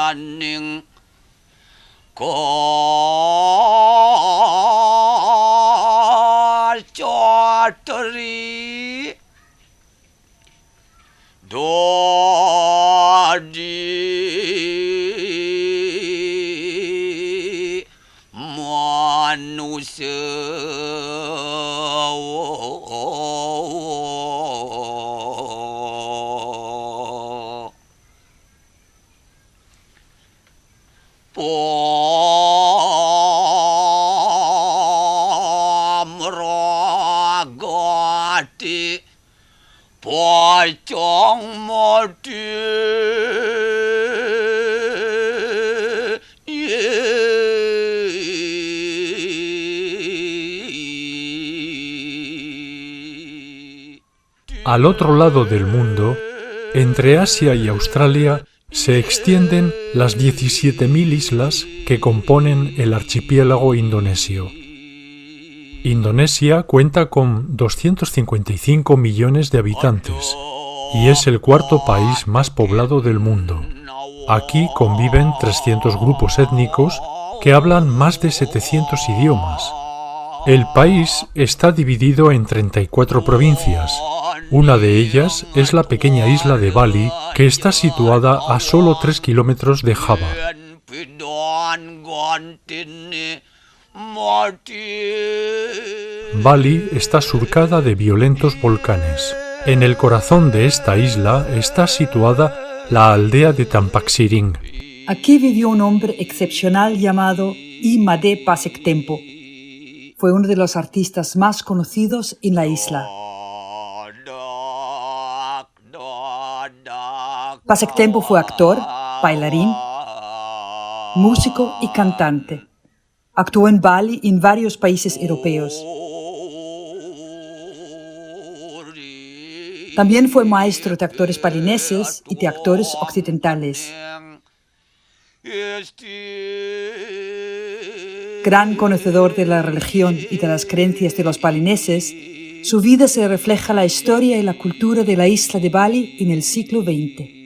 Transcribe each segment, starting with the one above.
안녕 골조들이 도리 무서워 봄으로가티 Al otro lado del mundo, entre Asia y Australia, se extienden las 17.000 islas que componen el archipiélago indonesio. Indonesia cuenta con 255 millones de habitantes y es el cuarto país más poblado del mundo. Aquí conviven 300 grupos étnicos que hablan más de 700 idiomas. El país está dividido en 34 provincias. Una de ellas es la pequeña isla de Bali, que está situada a solo 3 kilómetros de Java. Bali está surcada de violentos volcanes. En el corazón de esta isla está situada la aldea de Tampaksiring. Aquí vivió un hombre excepcional llamado I Made Pasektempo. Fue uno de los artistas más conocidos en la isla. Pasektempo fue actor, bailarín, músico y cantante. Actuó en Bali y en varios países europeos. También fue maestro de actores balineses y de actores occidentales. Gran conocedor de la religión y de las creencias de los balineses, su vida se refleja en la historia y la cultura de la isla de Bali en el siglo XX.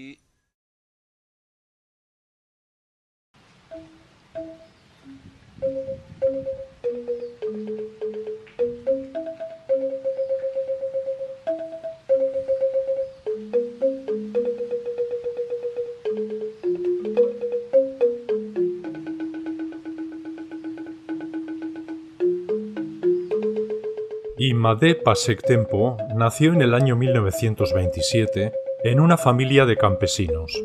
I Made Pasektempo nació en el año 1927 en una familia de campesinos.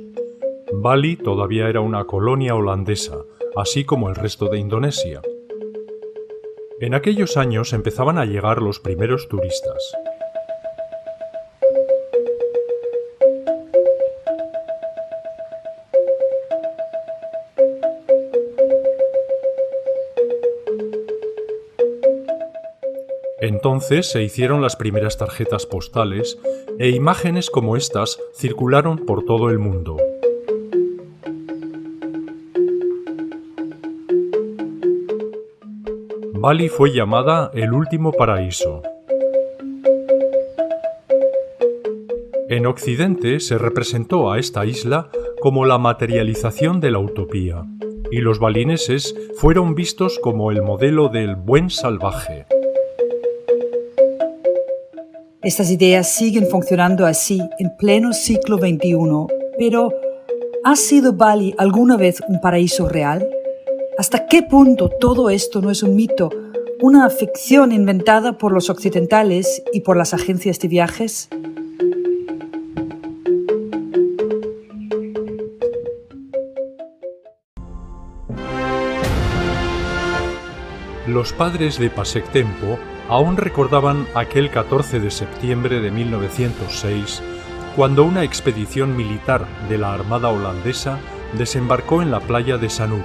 Bali todavía era una colonia holandesa, así como el resto de Indonesia. En aquellos años empezaban a llegar los primeros turistas. Entonces se hicieron las primeras tarjetas postales e imágenes como estas circularon por todo el mundo. Bali fue llamada el último paraíso. En Occidente se representó a esta isla como la materialización de la utopía, y los balineses fueron vistos como el modelo del buen salvaje. Estas ideas siguen funcionando así en pleno siglo XXI, pero ¿ha sido Bali alguna vez un paraíso real? ¿Hasta qué punto todo esto no es un mito, una ficción inventada por los occidentales y por las agencias de viajes? Los padres de Pasektempo aún recordaban aquel 14 de septiembre de 1906, cuando una expedición militar de la Armada holandesa desembarcó en la playa de Sanur.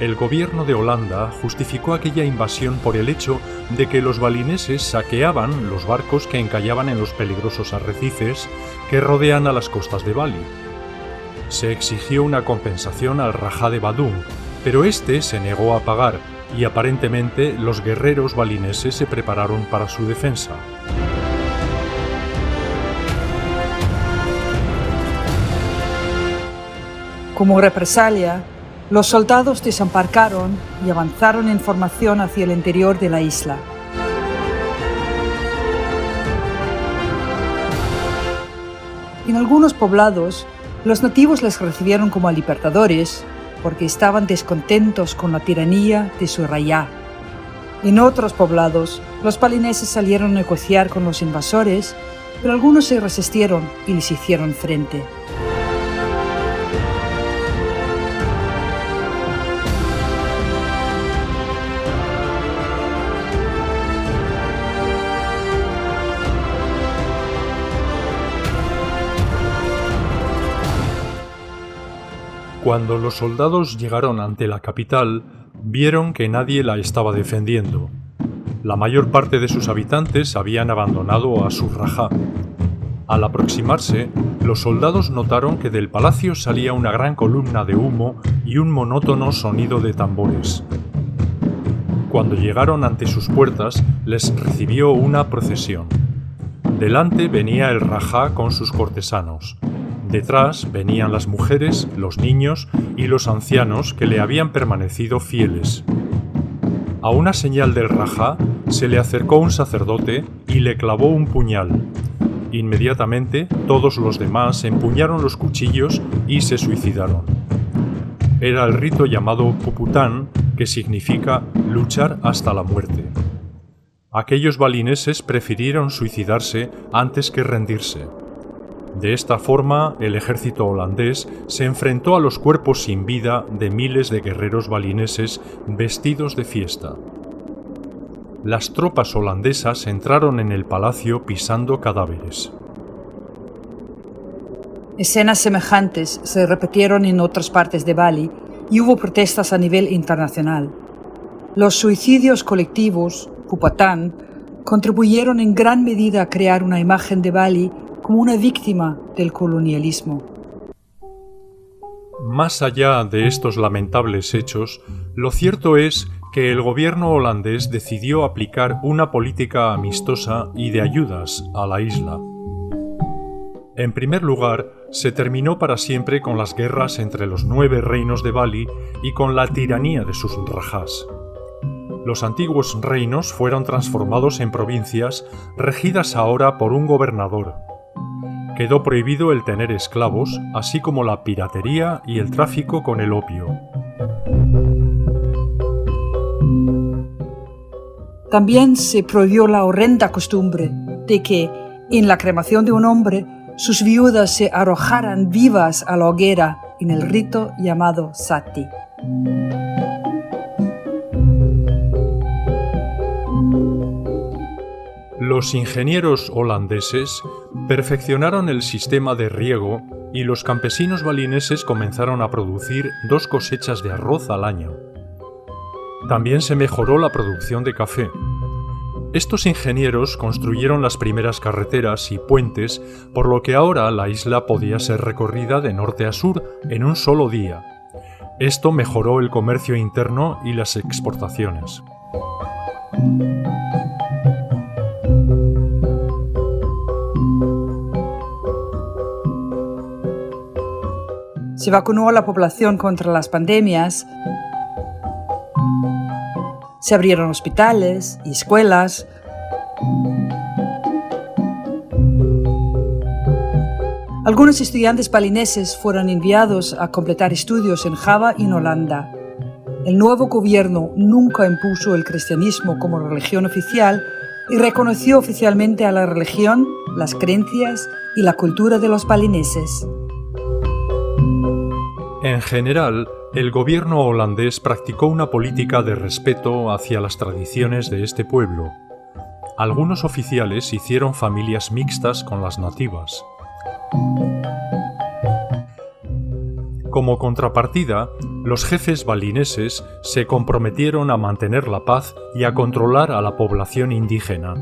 El gobierno de Holanda justificó aquella invasión por el hecho de que los balineses saqueaban los barcos que encallaban en los peligrosos arrecifes que rodean a las costas de Bali. Se exigió una compensación al Rajá de Badung, pero este se negó a pagar, y aparentemente los guerreros balineses se prepararon para su defensa. Como represalia, los soldados desembarcaron y avanzaron en formación hacia el interior de la isla. En algunos poblados, los nativos les recibieron como a libertadores porque estaban descontentos con la tiranía de su rayá. En otros poblados, los balineses salieron a negociar con los invasores, pero algunos se resistieron y les hicieron frente. Cuando los soldados llegaron ante la capital, vieron que nadie la estaba defendiendo. La mayor parte de sus habitantes habían abandonado a su rajá. Al aproximarse, los soldados notaron que del palacio salía una gran columna de humo y un monótono sonido de tambores. Cuando llegaron ante sus puertas, les recibió una procesión. Delante venía el rajá con sus cortesanos. Detrás venían las mujeres, los niños y los ancianos que le habían permanecido fieles. A una señal del rajá se le acercó un sacerdote y le clavó un puñal. Inmediatamente todos los demás empuñaron los cuchillos y se suicidaron. Era el rito llamado Pupután, que significa luchar hasta la muerte. Aquellos balineses prefirieron suicidarse antes que rendirse. De esta forma, el ejército holandés se enfrentó a los cuerpos sin vida de miles de guerreros balineses vestidos de fiesta. Las tropas holandesas entraron en el palacio pisando cadáveres. Escenas semejantes se repitieron en otras partes de Bali y hubo protestas a nivel internacional. Los suicidios colectivos, Pupután, contribuyeron en gran medida a crear una imagen de Bali como una víctima del colonialismo. Más allá de estos lamentables hechos, lo cierto es que el gobierno holandés decidió aplicar una política amistosa y de ayudas a la isla. En primer lugar, se terminó para siempre con las guerras entre los 9 reinos de Bali y con la tiranía de sus rajás. Los antiguos reinos fueron transformados en provincias regidas ahora por un gobernador. Quedó prohibido el tener esclavos, así como la piratería y el tráfico con el opio. También se prohibió la horrenda costumbre de que, en la cremación de un hombre, sus viudas se arrojaran vivas a la hoguera en el rito llamado sati. Los ingenieros holandeses perfeccionaron el sistema de riego y los campesinos balineses comenzaron a producir 2 cosechas de arroz al año. También se mejoró la producción de café. Estos ingenieros construyeron las primeras carreteras y puentes, por lo que ahora la isla podía ser recorrida de norte a sur en un solo día. Esto mejoró el comercio interno y las exportaciones. Se vacunó a la población contra las pandemias. Se abrieron hospitales y escuelas. Algunos estudiantes balineses fueron enviados a completar estudios en Java y en Holanda. El nuevo gobierno nunca impuso el cristianismo como religión oficial y reconoció oficialmente a la religión, las creencias y la cultura de los balineses. En general, el gobierno holandés practicó una política de respeto hacia las tradiciones de este pueblo. Algunos oficiales hicieron familias mixtas con las nativas. Como contrapartida, los jefes balineses se comprometieron a mantener la paz y a controlar a la población indígena.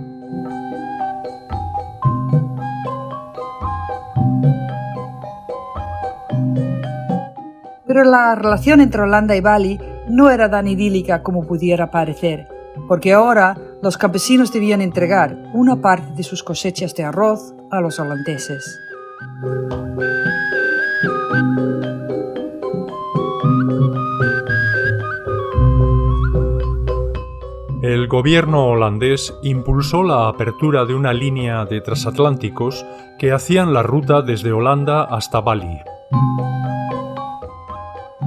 Pero la relación entre Holanda y Bali no era tan idílica como pudiera parecer, porque ahora los campesinos debían entregar una parte de sus cosechas de arroz a los holandeses. El gobierno holandés impulsó la apertura de una línea de transatlánticos que hacían la ruta desde Holanda hasta Bali.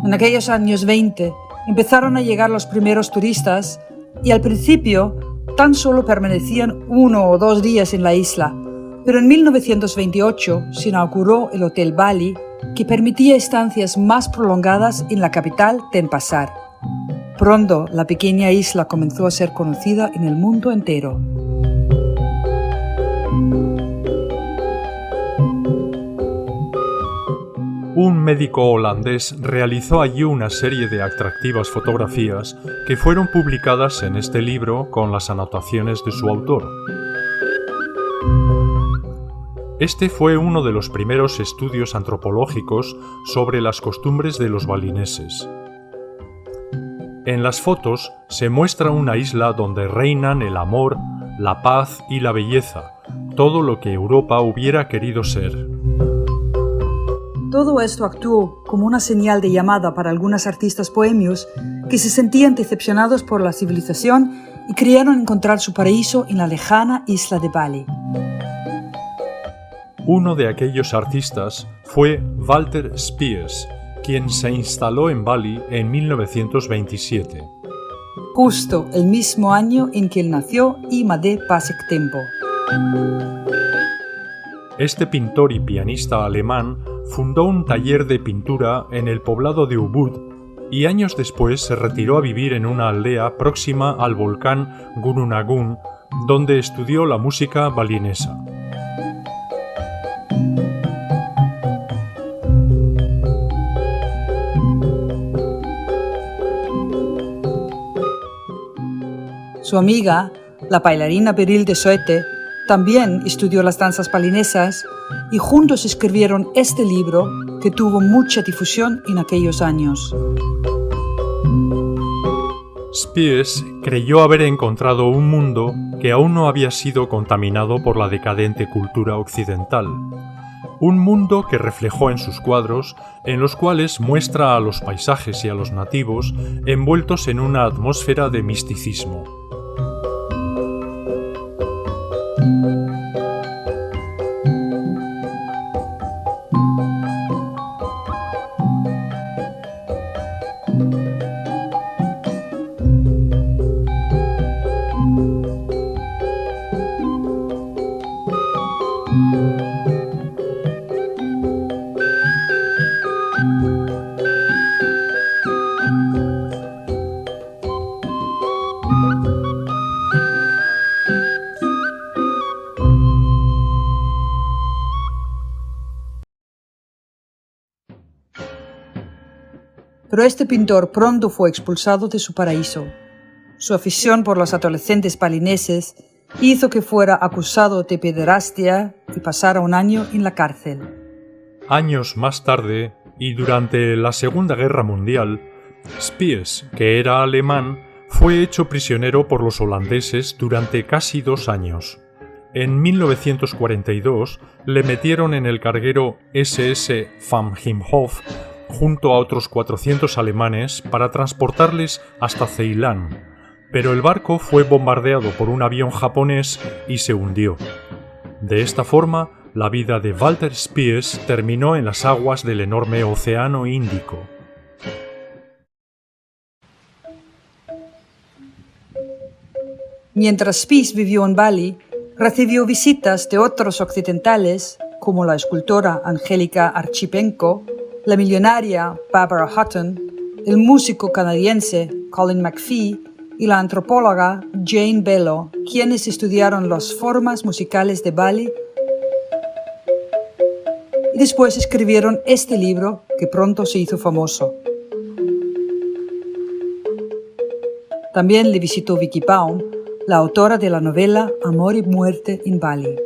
En aquellos años 20 empezaron a llegar los primeros turistas y al principio tan solo permanecían 1 o 2 días en la isla, pero en 1928 se inauguró el Hotel Bali, que permitía estancias más prolongadas en la capital Denpasar. Pronto la pequeña isla comenzó a ser conocida en el mundo entero. Un médico holandés realizó allí una serie de atractivas fotografías que fueron publicadas en este libro con las anotaciones de su autor. Este fue uno de los primeros estudios antropológicos sobre las costumbres de los balineses. En las fotos se muestra una isla donde reinan el amor, la paz y la belleza, todo lo que Europa hubiera querido ser. Todo esto actuó como una señal de llamada para algunos artistas bohemios que se sentían decepcionados por la civilización y creyeron encontrar su paraíso en la lejana isla de Bali. Uno de aquellos artistas fue Walter Spies, quien se instaló en Bali en 1927. Justo el mismo año en que él nació Imade Pasek Tempo. Este pintor y pianista alemán fundó un taller de pintura en el poblado de Ubud y años después se retiró a vivir en una aldea próxima al volcán Gunung Agung, donde estudió la música balinesa. Su amiga, la bailarina Beryl de Soete, también estudió las danzas balinesas y juntos escribieron este libro que tuvo mucha difusión en aquellos años. Spies creyó haber encontrado un mundo que aún no había sido contaminado por la decadente cultura occidental. Un mundo que reflejó en sus cuadros, en los cuales muestra a los paisajes y a los nativos envueltos en una atmósfera de misticismo. Pero este pintor pronto fue expulsado de su paraíso. Su afición por los adolescentes balineses hizo que fuera acusado de pederastia y pasara un año en la cárcel. Años más tarde, y durante la Segunda Guerra Mundial, Spies, que era alemán, fue hecho prisionero por los holandeses durante casi 2 años. En 1942 le metieron en el carguero SS Van Imhoff junto a otros 400 alemanes para transportarles hasta Ceilán, pero el barco fue bombardeado por un avión japonés y se hundió. De esta forma, la vida de Walter Spies terminó en las aguas del enorme Océano Índico. Mientras Spies vivió en Bali, recibió visitas de otros occidentales, como la escultora Angélica Archipenko, la millonaria Barbara Hutton, el músico canadiense Colin McPhee y la antropóloga Jane Bello, quienes estudiaron las formas musicales de Bali y después escribieron este libro que pronto se hizo famoso. También le visitó Vicky Baum, la autora de la novela Amor y muerte en Bali.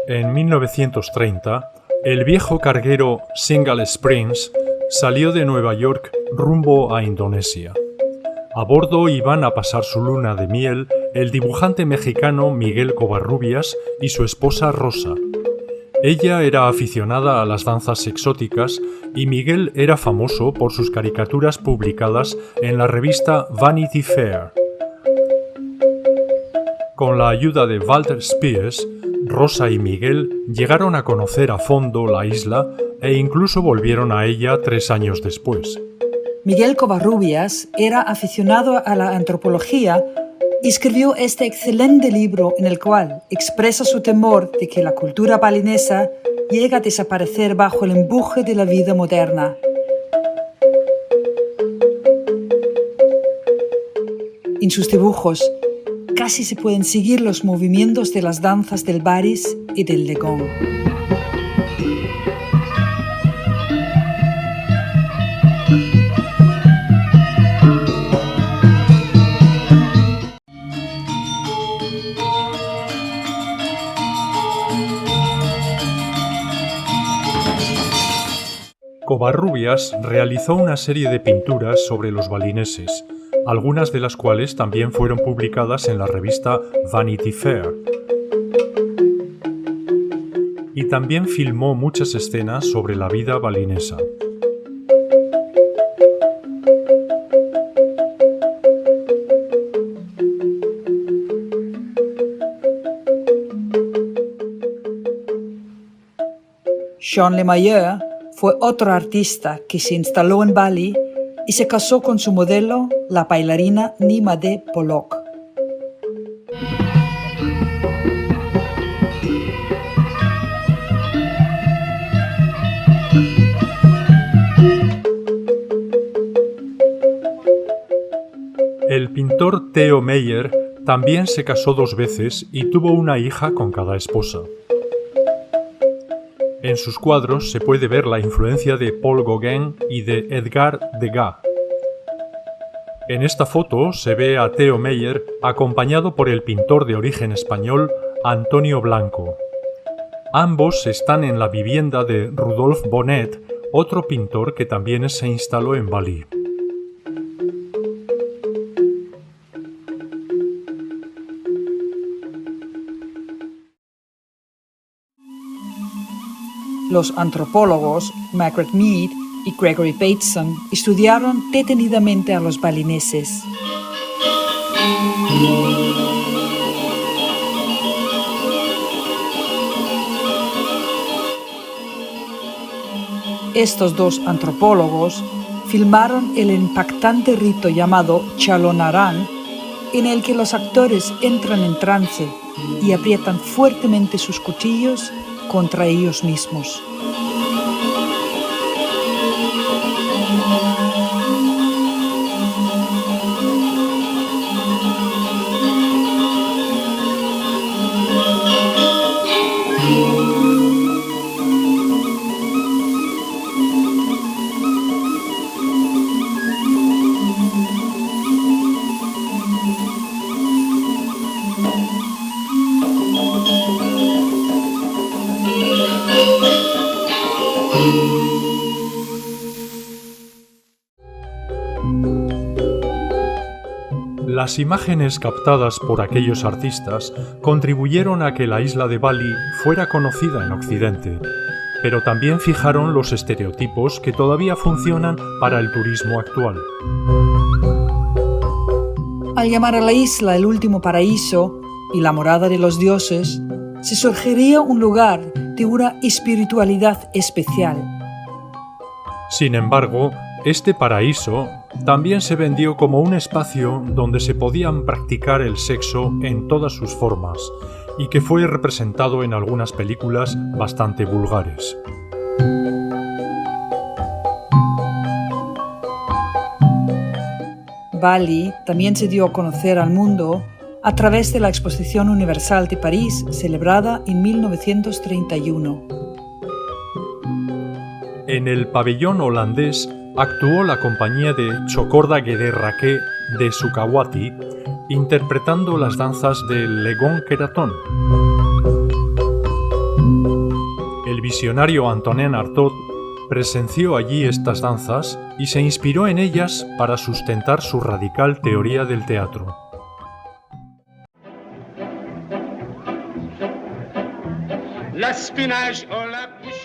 En 1930, El viejo carguero Single Springs salió de Nueva York rumbo a Indonesia. A bordo iban a pasar su luna de miel el dibujante mexicano Miguel Covarrubias y su esposa Rosa. Ella era aficionada a las danzas exóticas y Miguel era famoso por sus caricaturas publicadas en la revista Vanity Fair. Con la ayuda de Walter Spies, Rosa y Miguel llegaron a conocer a fondo la isla e incluso volvieron a ella 3 años después. Miguel Covarrubias era aficionado a la antropología y escribió este excelente libro en el cual expresa su temor de que la cultura balinesa llegue a desaparecer bajo el empuje de la vida moderna. En sus dibujos casi se pueden seguir los movimientos de las danzas del baris y del legón. Covarrubias realizó una serie de pinturas sobre los balineses, algunas de las cuales también fueron publicadas en la revista Vanity Fair. Y también filmó muchas escenas sobre la vida balinesa. Jean Lemaire fue otro artista que se instaló en Bali y se casó con su modelo, la bailarina Nimade Pollock. El pintor Theo Meyer también se casó 2 veces y tuvo una hija con cada esposa. En sus cuadros se puede ver la influencia de Paul Gauguin y de Edgar Degas. En esta foto se ve a Theo Meyer acompañado por el pintor de origen español Antonio Blanco. Ambos están en la vivienda de Rudolf Bonnet, otro pintor que también se instaló en Bali. Los antropólogos Margaret Mead y Gregory Bateson estudiaron detenidamente a los balineses. Estos 2 antropólogos filmaron el impactante rito llamado Chalonaran, en el que los actores entran en trance y aprietan fuertemente sus cuchillos contra ellos mismos. Las imágenes captadas por aquellos artistas contribuyeron a que la isla de Bali fuera conocida en Occidente, pero también fijaron los estereotipos que todavía funcionan para el turismo actual. Al llamar a la isla el último paraíso y la morada de los dioses, se surgiría un lugar de una espiritualidad especial. Sin embargo, este paraíso también se vendió como un espacio donde se podían practicar el sexo en todas sus formas y que fue representado en algunas películas bastante vulgares. Bali también se dio a conocer al mundo a través de la Exposición Universal de París, celebrada en 1931. En el pabellón holandés actuó la compañía de Chocorda Gederrake de Sukawati, interpretando las danzas del Legón Keraton. el visionario Antonin Artaud presenció allí estas danzas y se inspiró en ellas para sustentar su radical teoría del teatro.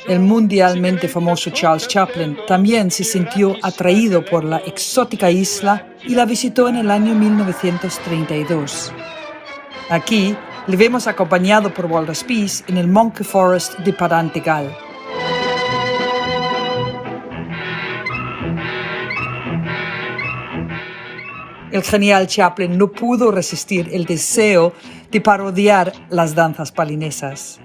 El mundialmente famoso Charles Chaplin también se sintió atraído por la exótica isla y la visitó en el año 1932. Aquí le vemos acompañado por Walter Spies en el Monkey Forest de Parentegal. El genial Chaplin no pudo resistir el deseo de parodiar las danzas balinesas.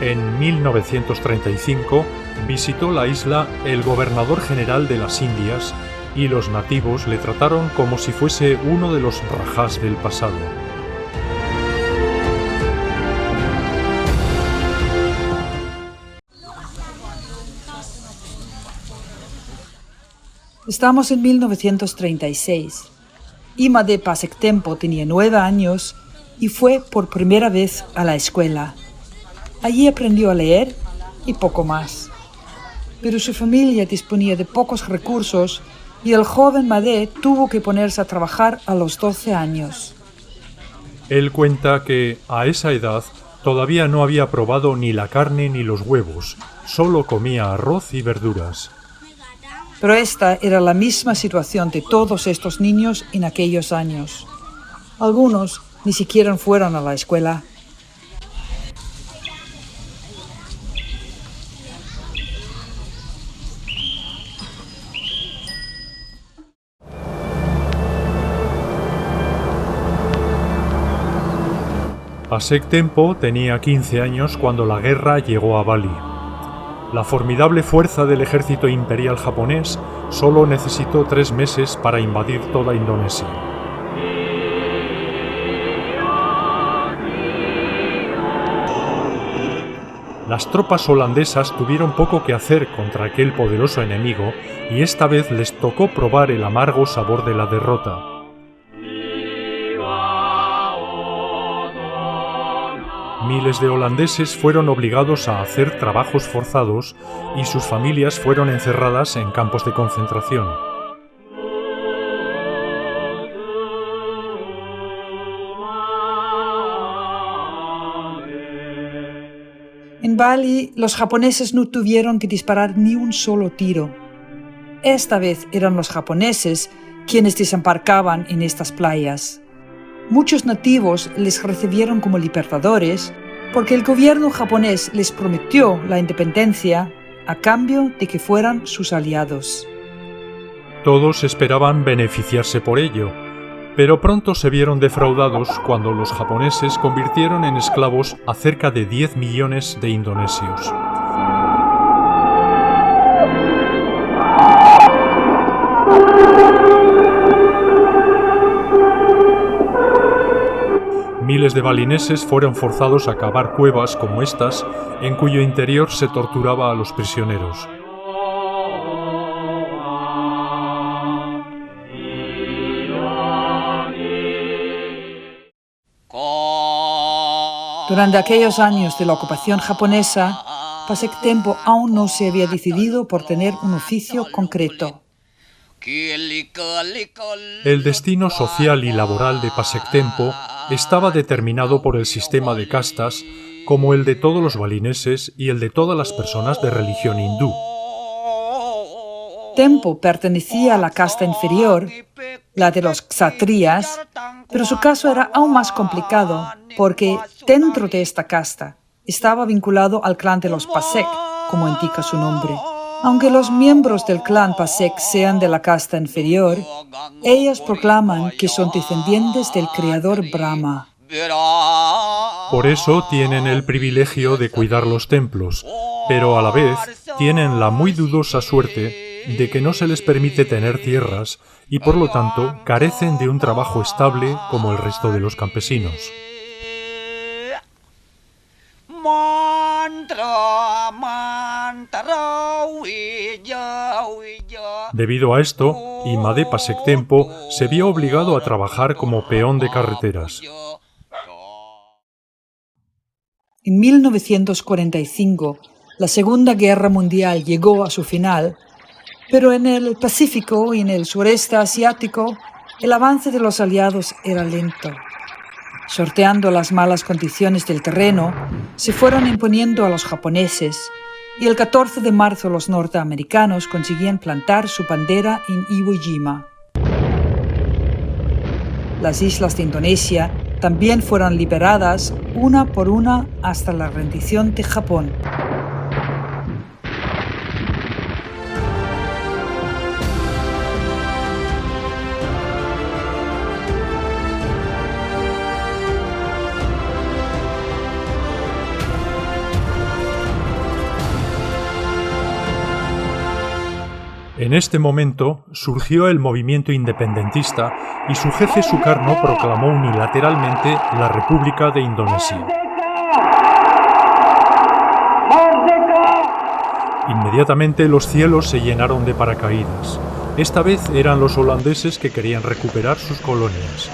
En 1935 visitó la isla el gobernador general de las Indias y los nativos le trataron como si fuese uno de los rajás del pasado. Estamos en 1936. Ima de Pasek-Tempo tenía 9 años y fue por primera vez a la escuela. Allí aprendió a leer y poco más. Pero su familia disponía de pocos recursos y el joven Madé tuvo que ponerse a trabajar a los 12 años. Él cuenta que a esa edad todavía no había probado ni la carne ni los huevos, solo comía arroz y verduras. Pero esta era la misma situación de todos estos niños en aquellos años. Algunos ni siquiera fueron a la escuela. Pasek-Tempo tenía 15 años cuando la guerra llegó a Bali. La formidable fuerza del ejército imperial japonés solo necesitó 3 meses para invadir toda Indonesia. Las tropas holandesas tuvieron poco que hacer contra aquel poderoso enemigo y esta vez les tocó probar el amargo sabor de la derrota. Miles de holandeses fueron obligados a hacer trabajos forzados y sus familias fueron encerradas en campos de concentración. En Bali, los japoneses no tuvieron que disparar ni un solo tiro. Esta vez eran los japoneses quienes desembarcaban en estas playas. Muchos nativos les recibieron como libertadores porque el gobierno japonés les prometió la independencia a cambio de que fueran sus aliados. Todos esperaban beneficiarse por ello, pero pronto se vieron defraudados cuando los japoneses convirtieron en esclavos a cerca de 10 millones de indonesios. Miles de balineses fueron forzados a cavar cuevas como estas, en cuyo interior se torturaba a los prisioneros. Durante aquellos años de la ocupación japonesa, Pasek-Tempo aún no se había decidido por tener un oficio concreto. El destino social y laboral de Pasek-Tempo estaba determinado por el sistema de castas, como el de todos los balineses y el de todas las personas de religión hindú. Tempo pertenecía a la casta inferior, la de los ksatrías, pero su caso era aún más complicado porque dentro de esta casta estaba vinculado al clan de los Pasek, como indica su nombre. Aunque los miembros del clan Pasek sean de la casta inferior, ellos proclaman que son descendientes del creador Brahma. Por eso tienen el privilegio de cuidar los templos, pero a la vez tienen la muy dudosa suerte de que no se les permite tener tierras y por lo tanto carecen de un trabajo estable como el resto de los campesinos. Debido a esto, Imade Pasek-Tempo se vio obligado a trabajar como peón de carreteras. En 1945, la Segunda Guerra Mundial llegó a su final, pero en el Pacífico y en el sureste asiático, el avance de los aliados era lento. Sorteando las malas condiciones del terreno, se fueron imponiendo a los japoneses, y el 14 de marzo los norteamericanos consiguieron plantar su bandera en Iwo Jima. Las islas de Indonesia también fueron liberadas una por una hasta la rendición de Japón. En este momento surgió el movimiento independentista y su jefe Sukarno proclamó unilateralmente la República de Indonesia. Inmediatamente los cielos se llenaron de paracaídas. Esta vez eran los holandeses que querían recuperar sus colonias.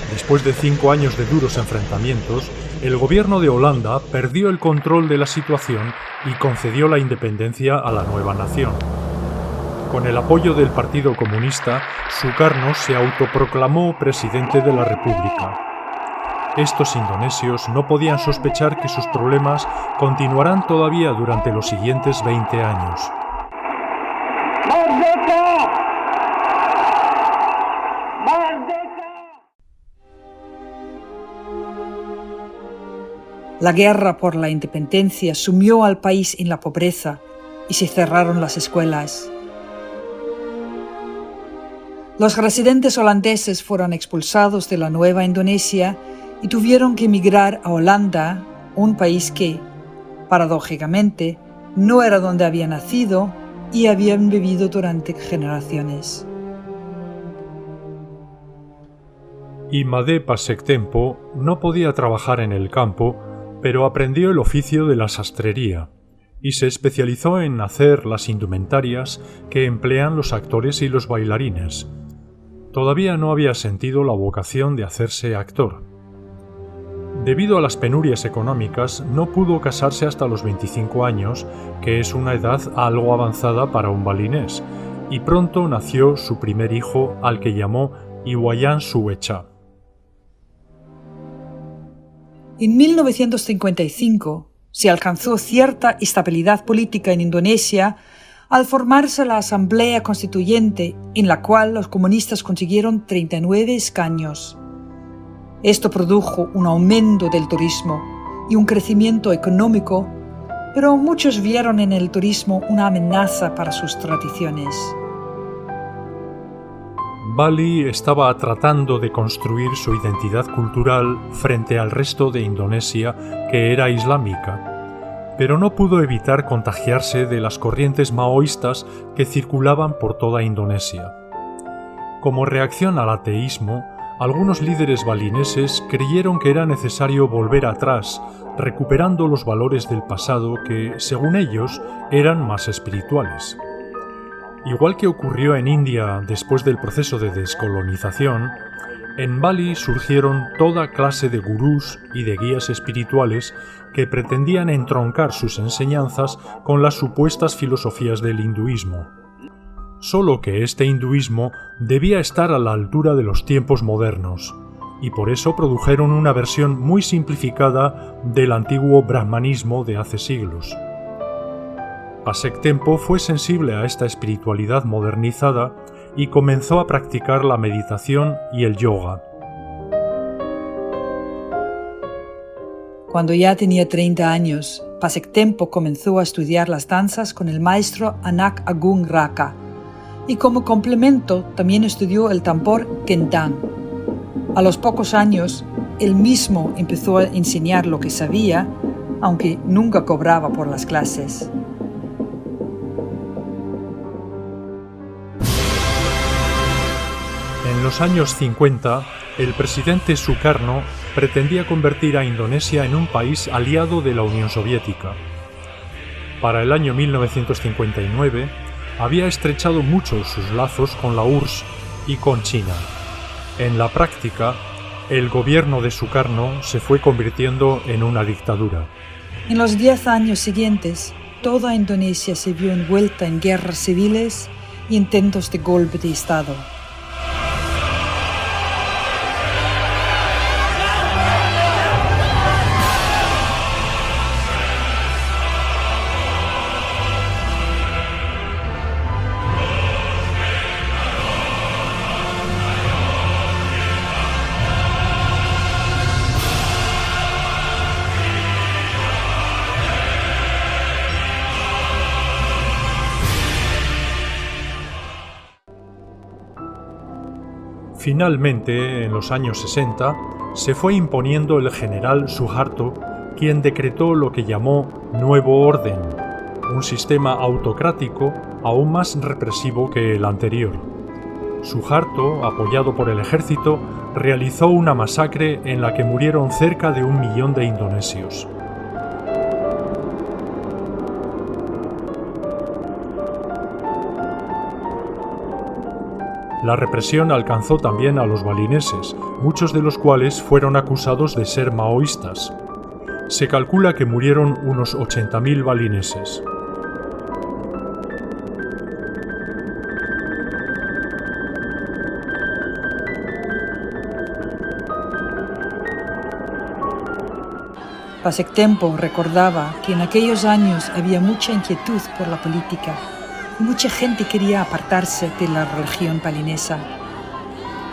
Después de 5 años de duros enfrentamientos, el gobierno de Holanda perdió el control de la situación y concedió la independencia a la nueva nación. Con el apoyo del Partido Comunista, Sukarno se autoproclamó presidente de la República. Estos indonesios no podían sospechar que sus problemas continuarán todavía durante los siguientes 20 años. La guerra por la independencia sumió al país en la pobreza y se cerraron las escuelas. Los residentes holandeses fueron expulsados de la nueva Indonesia y tuvieron que emigrar a Holanda, un país que, paradójicamente, no era donde habían nacido y habían vivido durante generaciones. Imade Pasek-Tempo no podía trabajar en el campo, pero aprendió el oficio de la sastrería y se especializó en hacer las indumentarias que emplean los actores y los bailarines. Todavía no había sentido la vocación de hacerse actor. Debido a las penurias económicas, no pudo casarse hasta los 25 años, que es una edad algo avanzada para un balinés, y pronto nació su primer hijo, al que llamó Iwayan Suecha. En 1955 se alcanzó cierta estabilidad política en Indonesia al formarse la Asamblea Constituyente, en la cual los comunistas consiguieron 39 escaños. Esto produjo un aumento del turismo y un crecimiento económico, pero muchos vieron en el turismo una amenaza para sus tradiciones. Bali estaba tratando de construir su identidad cultural frente al resto de Indonesia, que era islámica, pero no pudo evitar contagiarse de las corrientes maoístas que circulaban por toda Indonesia. Como reacción al ateísmo, algunos líderes balineses creyeron que era necesario volver atrás, recuperando los valores del pasado que, según ellos, eran más espirituales. Igual que ocurrió en India después del proceso de descolonización, en Bali surgieron toda clase de gurús y de guías espirituales que pretendían entroncar sus enseñanzas con las supuestas filosofías del hinduismo. Solo que este hinduismo debía estar a la altura de los tiempos modernos, y por eso produjeron una versión muy simplificada del antiguo brahmanismo de hace siglos. Pasek-Tempo fue sensible a esta espiritualidad modernizada y comenzó a practicar la meditación y el yoga. Cuando ya tenía 30 años, Pasek-Tempo comenzó a estudiar las danzas con el maestro Anak Agung Raka y como complemento también estudió el tambor Gendang. A los pocos años, él mismo empezó a enseñar lo que sabía, aunque nunca cobraba por las clases. En los años 50, el presidente Sukarno pretendía convertir a Indonesia en un país aliado de la Unión Soviética. Para el año 1959 había estrechado mucho sus lazos con la URSS y con China. En la práctica, el gobierno de Sukarno se fue convirtiendo en una dictadura. En los 10 años siguientes, toda Indonesia se vio envuelta en guerras civiles y intentos de golpe de Estado. Finalmente, en los años 60, se fue imponiendo el general Suharto, quien decretó lo que llamó Nuevo Orden, un sistema autocrático aún más represivo que el anterior. Suharto, apoyado por el ejército, realizó una masacre en la que murieron cerca de 1 millón de indonesios. La represión alcanzó también a los balineses, muchos de los cuales fueron acusados de ser maoístas. Se calcula que murieron unos 80.000 balineses. Pasek Tempo recordaba que en aquellos años había mucha inquietud por la política y mucha gente quería apartarse de la religión balinesa.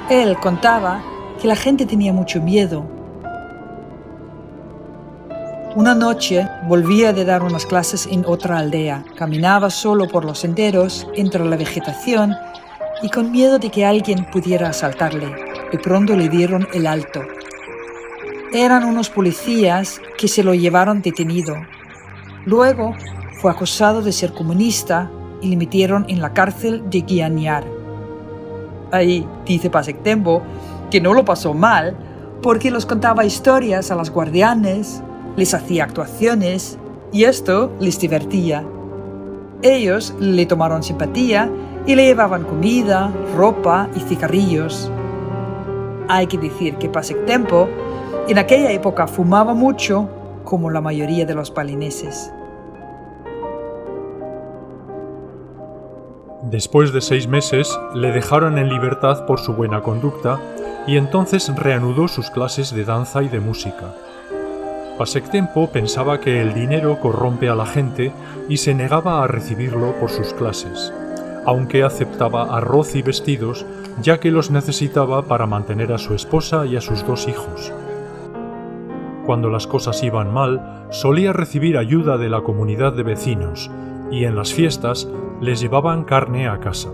Él contaba que la gente tenía mucho miedo. Una noche volvía de dar unas clases en otra aldea. Caminaba solo por los senderos, entre la vegetación, y con miedo de que alguien pudiera asaltarle. De pronto le dieron el alto. Eran unos policías que se lo llevaron detenido. Luego fue acusado de ser comunista y le metieron en la cárcel de Gianyar. Ahí dice Pasek Tempo que no lo pasó mal porque los contaba historias a los guardianes, les hacía actuaciones y esto les divertía. Ellos le tomaron simpatía y le llevaban comida, ropa y cigarrillos. Hay que decir que Pasek Tempo en aquella época fumaba mucho, como la mayoría de los balineses. Después de 6 meses, le dejaron en libertad por su buena conducta y entonces reanudó sus clases de danza y de música. Pasek Tempo pensaba que el dinero corrompe a la gente y se negaba a recibirlo por sus clases, aunque aceptaba arroz y vestidos, ya que los necesitaba para mantener a su esposa y a sus 2 hijos. Cuando las cosas iban mal, solía recibir ayuda de la comunidad de vecinos y en las fiestas les llevaban carne a casa.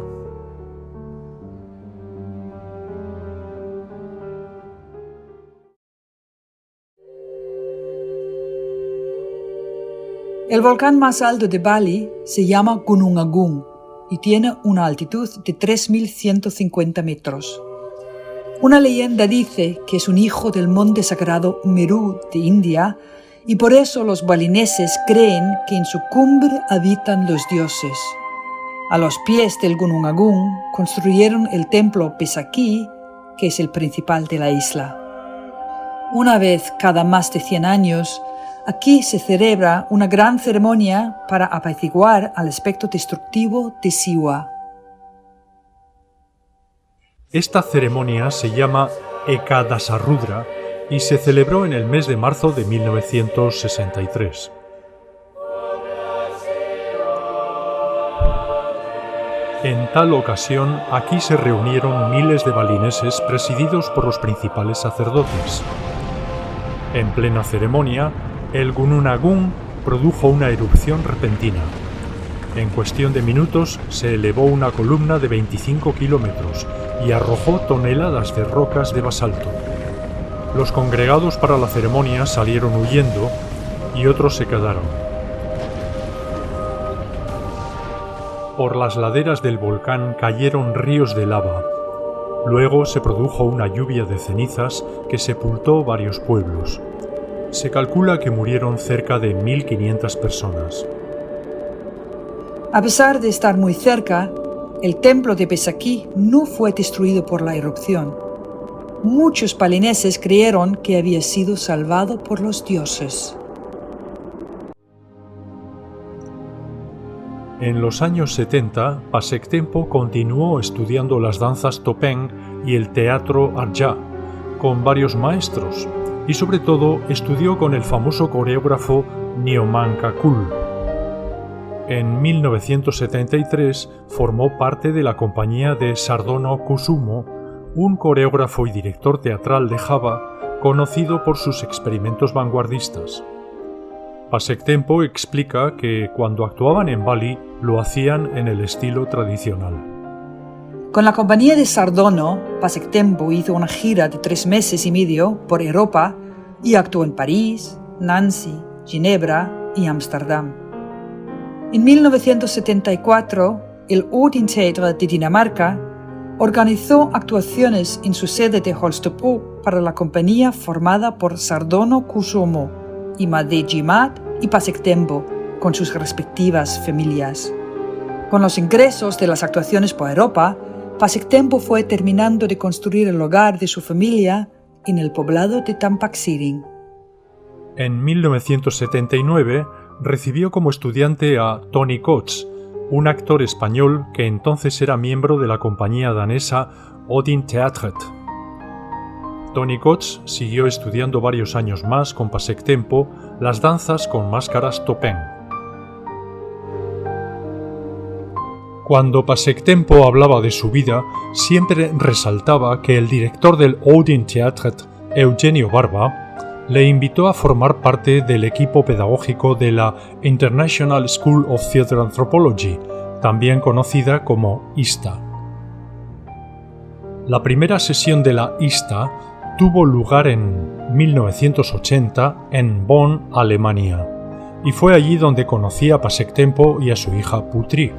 El volcán más alto de Bali se llama Gunung Agung y tiene una altitud de 3.150 metros. Una leyenda dice que es un hijo del monte sagrado Meru de India y por eso los balineses creen que en su cumbre habitan los dioses. A los pies del Gunung Agung construyeron el templo Pesaki, que es el principal de la isla. Una vez cada más de 100 años, aquí se celebra una gran ceremonia para apaciguar al aspecto destructivo de Siwa. Esta ceremonia se llama Ekadasarudra y se celebró en el mes de marzo de 1963. En tal ocasión, aquí se reunieron miles de balineses presididos por los principales sacerdotes. En plena ceremonia, el Gunung Agung produjo una erupción repentina. En cuestión de minutos se elevó una columna de 25 kilómetros y arrojó toneladas de rocas de basalto. Los congregados para la ceremonia salieron huyendo y otros se quedaron. Por las laderas del volcán cayeron ríos de lava. Luego se produjo una lluvia de cenizas que sepultó varios pueblos. Se calcula que murieron cerca de 1.500 personas. A pesar de estar muy cerca, el templo de Pesakí no fue destruido por la erupción. Muchos balineses creyeron que había sido salvado por los dioses. En los años 70, Pasek Tempo continuó estudiando las danzas topeng y el teatro arja con varios maestros y sobre todo estudió con el famoso coreógrafo Nyoman Kakul. En 1973 formó parte de la compañía de Sardono Kusumo, un coreógrafo y director teatral de Java conocido por sus experimentos vanguardistas. Pasek Tempo explica que cuando actuaban en Bali lo hacían en el estilo tradicional. Con la compañía de Sardono, Pasek Tempo hizo una gira de 3 meses y medio por Europa y actuó en París, Nancy, Ginebra y Ámsterdam. En 1974, el Odin Theatre de Dinamarca organizó actuaciones en su sede de Holstebro para la compañía formada por Sardono Kusumo, Imade Jimat y Pasek Tempo, con sus respectivas familias. Con los ingresos de las actuaciones por Europa, Pasek Tempo fue terminando de construir el hogar de su familia en el poblado de Tampaxiring. En 1979 recibió como estudiante a Tony Coates, un actor español que entonces era miembro de la compañía danesa Odin Theatret. Tony Coates siguió estudiando varios años más con Pasek Tempo las danzas con máscaras topeng. Cuando Pasek Tempo hablaba de su vida, siempre resaltaba que el director del Odin Theatret, Eugenio Barba, le invitó a formar parte del equipo pedagógico de la International School of Theatre Anthropology, también conocida como ISTA. La primera sesión de la ISTA tuvo lugar en 1980 en Bonn, Alemania, y fue allí donde conocí a Pasek Tempo y a su hija Putri.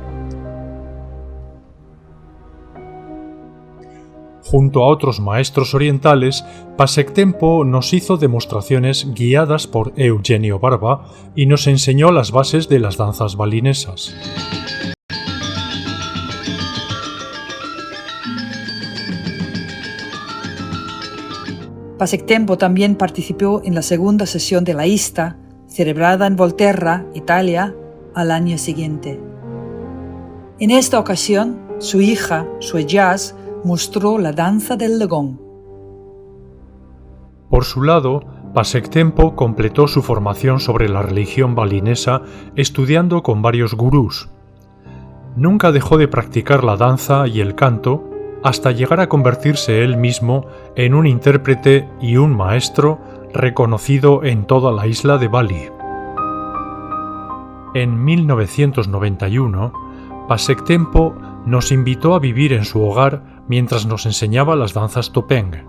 Junto a otros maestros orientales, Pasek Tempo nos hizo demostraciones guiadas por Eugenio Barba y nos enseñó las bases de las danzas balinesas. Pasek Tempo también participó en la segunda sesión de la ISTA, celebrada en Volterra, Italia, al año siguiente. En esta ocasión, su hija, Sueyas, mostró la danza del legón. Por su lado, Pasek Tempo completó su formación sobre la religión balinesa estudiando con varios gurús. Nunca dejó de practicar la danza y el canto hasta llegar a convertirse él mismo en un intérprete y un maestro reconocido en toda la isla de Bali. En 1991, Pasek Tempo nos invitó a vivir en su hogar mientras nos enseñaba las danzas topeng.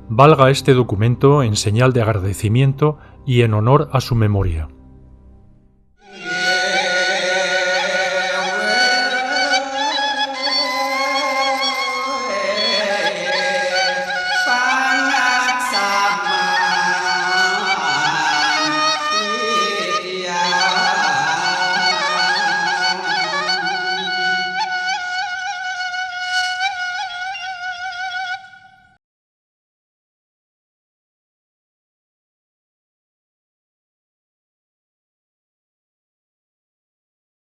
Valga este documento en señal de agradecimiento y en honor a su memoria.